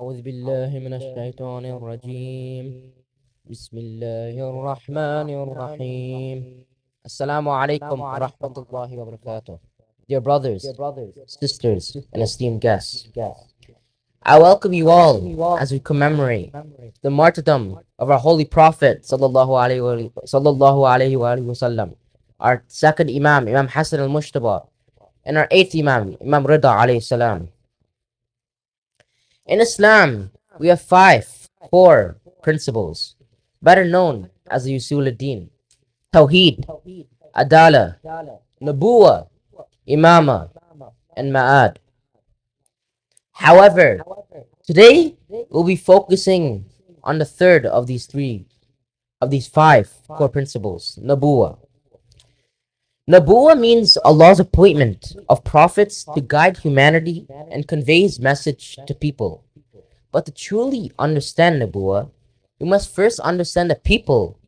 أعوذ بالله من الشيطان الرجيم. بسم الله الرحمن الرحيم. Assalamu alaikum wa rahmatullahi wa barakatuh. Dear brothers, sisters, and esteemed guests, I welcome you all as we commemorate the martyrdom of our holy Prophet sallallahu alaihi wasallam, our second Imam, Imam Hassan al-Mushtaba, and our eighth Imam, Imam Rida alayhi salam. In Islam, we have core principles, better known as the Usul ad-Din: Tawheed, Adala, Nubuwa, Imama, and Ma'ad. However, today we'll be focusing on the third of these five core principles, Nubuwa. Nubuwa means Allah's appointment of prophets to guide humanity and convey His message to people. But to truly understand Nubuwa, we must first understand the people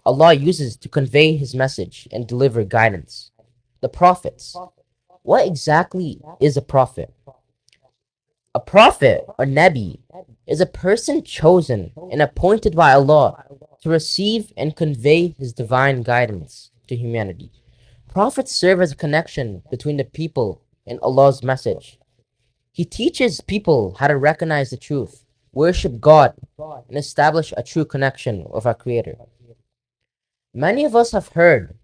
Allah uses to convey His message and deliver guidance. The prophets. What exactly is a prophet? A prophet, or Nabi, is a person chosen and appointed by Allah to receive and convey His divine guidance to humanity. Prophets serve as a connection between the people and Allah's message. He teaches people how to recognize the truth, worship God, and establish a true connection with our Creator. Many of us have heard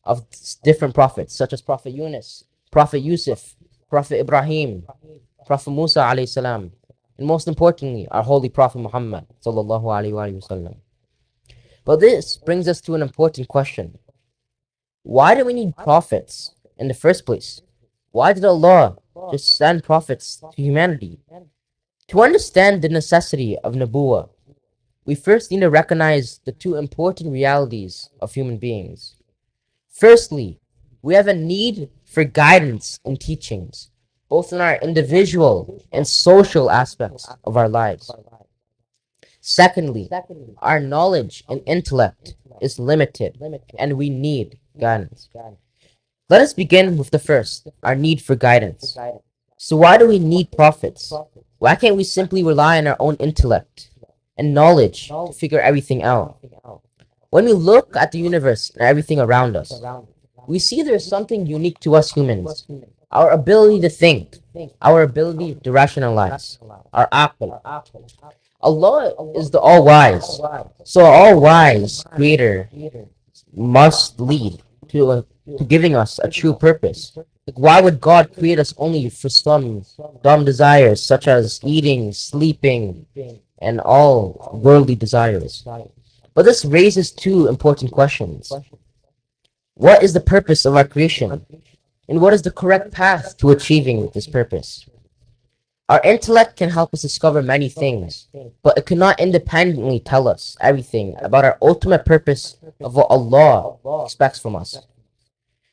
of different prophets, such as Prophet Yunus, Prophet Yusuf, Prophet Ibrahim, Prophet Musa alayhi salam, and most importantly, our holy Prophet Muhammad sallallahu alayhi wa sallam. But this brings us to an important question. Why do we need prophets in the first place? Why did Allah just send prophets to humanity? To understand the necessity of Nubuwah, we first need to recognize the two important realities of human beings. Firstly, we have a need for guidance and teachings, both in our individual and social aspects of our lives. Secondly, our knowledge and intellect is limited, and we need guidance. Let us begin with the first, our need for guidance. So why do we need prophets? Why can't we simply rely on our own intellect and knowledge to figure everything out? When we look at the universe and everything around us, we see there's something unique to us humans. Our ability to think, our ability to rationalize, our akhlaq. Allah is the all-wise. So all-wise Creator must lead to giving us a true purpose. Like, why would God create us only for some dumb desires, such as eating, sleeping, and all worldly desires? But this raises two important questions. What is the purpose of our creation? And what is the correct path to achieving this purpose? Our intellect can help us discover many things, but it cannot independently tell us everything about our ultimate purpose of what Allah expects from us.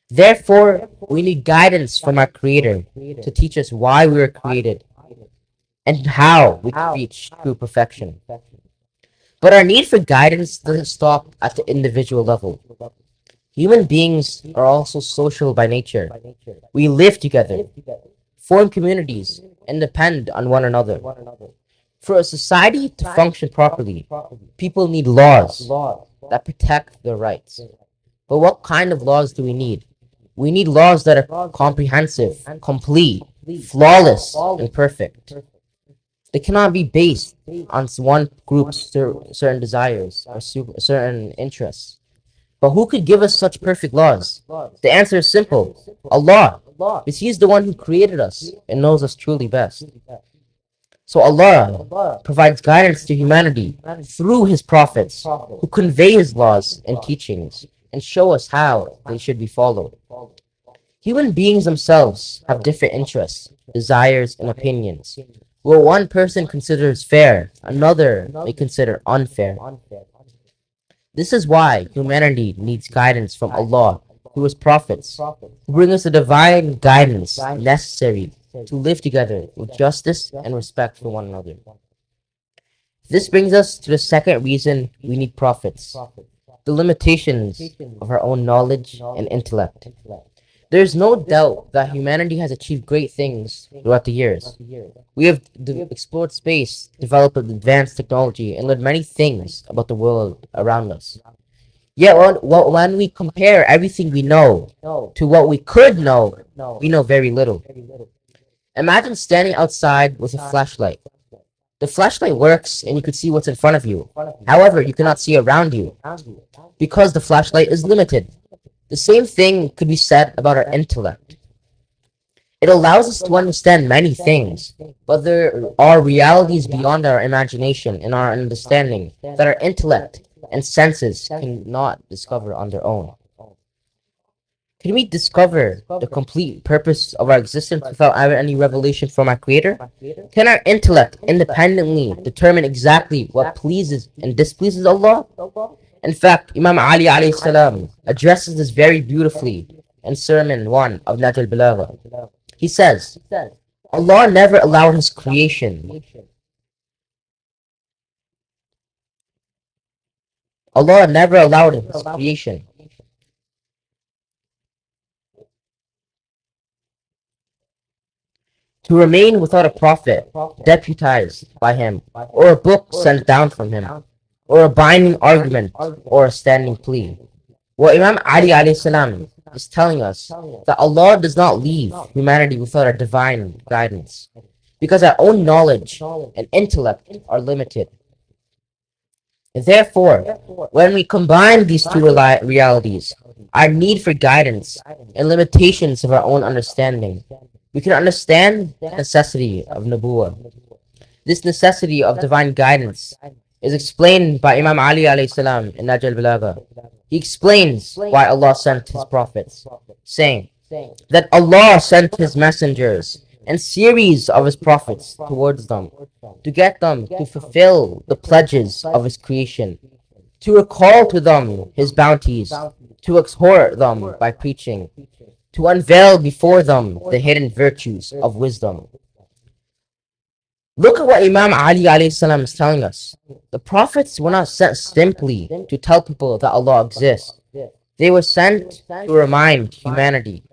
Therefore, we need guidance from our Creator to teach us why we were created and how we can reach true perfection. But our need for guidance doesn't stop at the individual level. Human beings are also social by nature. We live together, form communities, and depend on one another. For a society to function properly, people need laws that protect their rights. But what kind of laws do we need? We need laws that are comprehensive, complete, flawless, and perfect. They cannot be based on one group's certain desires or certain interests. But who could give us such perfect laws? The answer is simple: Allah, because He is the one who created us and knows us truly best. So Allah provides guidance to humanity through His prophets, who convey His laws and teachings and show us how they should be followed. Human beings themselves have different interests, desires, and opinions. What one person considers fair, another may consider unfair. This is why humanity needs guidance from Allah through His prophets, who bring us the divine guidance necessary to live together with justice and respect for one another. This brings us to the second reason we need prophets: the limitations of our own knowledge and intellect. There's no doubt that humanity has achieved great things throughout the years. We have explored space, developed advanced technology, and learned many things about the world around us. Yet, when we compare everything we know to what we could know, we know very little. Imagine standing outside with a flashlight. The flashlight works and you can see what's in front of you. However, you cannot see around you because the flashlight is limited. The same thing could be said about our intellect. It allows us to understand many things, but there are realities beyond our imagination and our understanding that our intellect and senses cannot discover on their own. Can we discover the complete purpose of our existence without any revelation from our Creator? Can our intellect independently determine exactly what pleases and displeases Allah? In fact, Imam Ali alayhi salam addresses this very beautifully in Sermon 1 of Najl al-Balagha. He says, Allah never allowed His creation. Allah never allowed His creation to remain without a prophet deputized by Him, or a book sent down from Him, or a binding argument, or a standing plea. What Imam Ali alayhi salam is telling us that Allah does not leave humanity without our divine guidance, because our own knowledge and intellect are limited. And therefore, when we combine these two realities, our need for guidance and limitations of our own understanding, we can understand the necessity of Nubuwwah. This necessity of divine guidance is explained by Imam Ali alayhi salam in Najl al-Balagha. He explains why Allah sent His prophets, saying that Allah sent His messengers and series of His prophets towards them to get them to fulfill the pledges of His creation, to recall to them His bounties, to exhort them by preaching, to unveil before them the hidden virtues of wisdom. Look at what Imam Ali alayhi salam is telling us. The prophets were not sent simply to tell people that Allah exists. They were sent to remind humanity.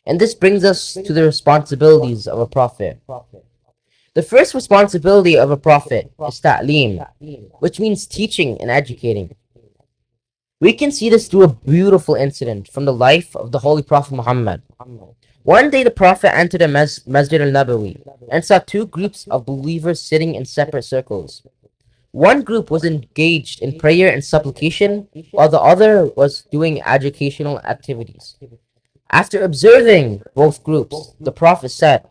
And this brings us to the responsibilities of a prophet. The first responsibility of a prophet is ta'lim, which means teaching and educating. We can see this through a beautiful incident from the life of the Holy Prophet Muhammad. One day the Prophet entered a Masjid al-Nabawi and saw two groups of believers sitting in separate circles. One group was engaged in prayer and supplication, while the other was doing educational activities. After observing both groups, the Prophet said,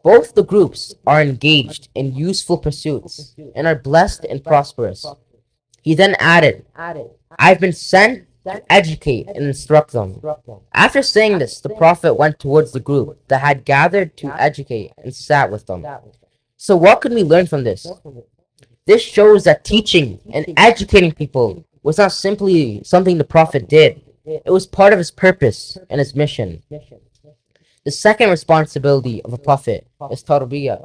"Both the groups are engaged in useful pursuits and are blessed and prosperous." He then added, "I've been sent to educate and instruct them." After saying this, the Prophet went towards the group that had gathered to educate and sat with them. So what can we learn from this? This shows that teaching and educating people was not simply something the Prophet did. It was part of his purpose and his mission. The second responsibility of a prophet is tarbiyah,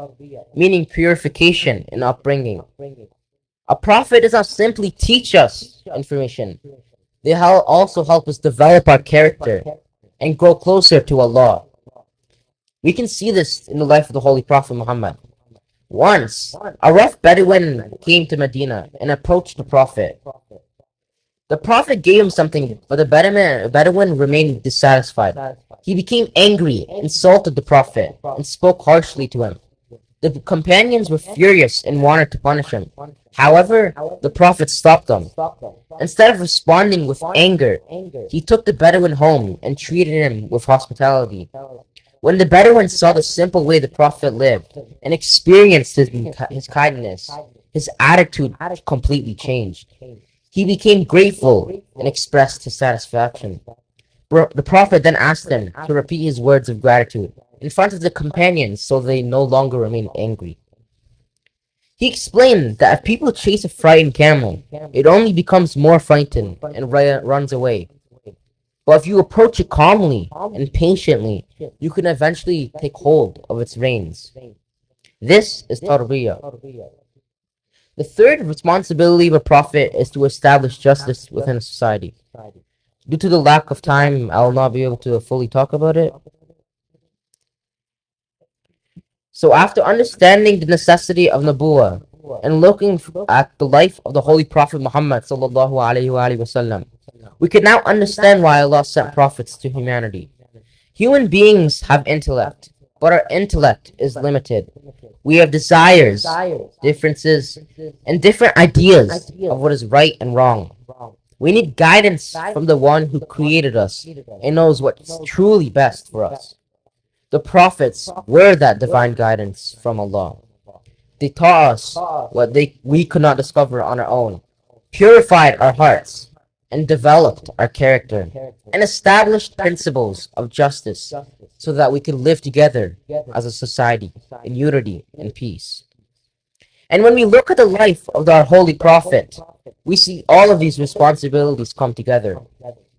meaning purification and upbringing. A prophet does not simply teach us information. They also help us develop our character and grow closer to Allah. We can see this in the life of the Holy Prophet Muhammad. Once, a rough Bedouin came to Medina and approached the Prophet. The Prophet gave him something, but the Bedouin remained dissatisfied. He became angry, insulted the Prophet, and spoke harshly to him. The companions were furious and wanted to punish him. However, the Prophet stopped them. Instead of responding with anger, he took the Bedouin home and treated him with hospitality. When the Bedouin saw the simple way the Prophet lived and experienced his kindness, his attitude completely changed. He became grateful and expressed his satisfaction. The Prophet then asked them to repeat his words of gratitude in front of the companions so they no longer remained angry. He explained that if people chase a frightened camel, it only becomes more frightened and runs away. But if you approach it calmly and patiently, you can eventually take hold of its reins. This is tarbiyah. The third responsibility of a prophet is to establish justice within a society. Due to the lack of time, I will not be able to fully talk about it. So after understanding the necessity of Nabuwah and looking at the life of the Holy Prophet Muhammad sallallahu alaihi wasallam, we can now understand why Allah sent prophets to humanity. Human beings have intellect, but our intellect is limited. We have desires, differences, and different ideas of what is right and wrong. We need guidance from the one who created us and knows what's truly best for us. The prophets were that divine guidance from Allah. They taught us what we could not discover on our own, purified our hearts, and developed our character, and established principles of justice so that we could live together as a society in unity and peace. And when we look at the life of our Holy Prophet, we see all of these responsibilities come together.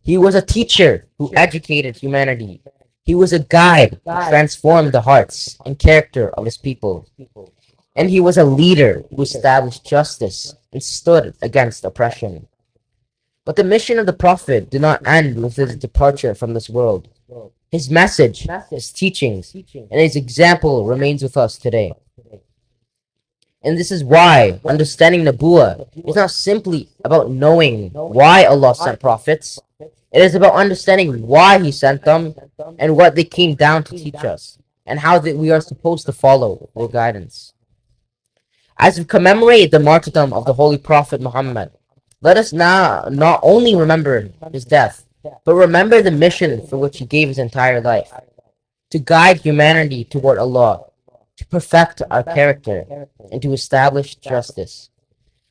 He was a teacher who educated humanity. He was a guide who transformed the hearts and character of his people. And he was a leader who established justice and stood against oppression. But the mission of the Prophet did not end with his departure from this world. His message, his teachings, and his example remains with us today. And this is why understanding Nabuwah is not simply about knowing why Allah sent prophets. It is about understanding why He sent them and what they came down to teach us and how we are supposed to follow their guidance. As we commemorate the martyrdom of the Holy Prophet Muhammad, let us now not only remember his death, but remember the mission for which he gave his entire life, to guide humanity toward Allah, to perfect our character, and to establish justice.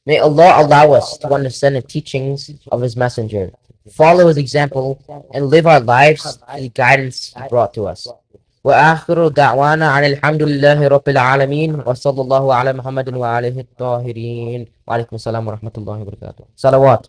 May Allah allow us to understand the teachings of his messenger, follow his example, and live our lives to the guidance he brought to us. وآخر دعوانا عن الحمد لله رب العالمين وصلى الله على محمد وآله الطاهرين وعليكم السلام ورحمة الله وبركاته. صلوات.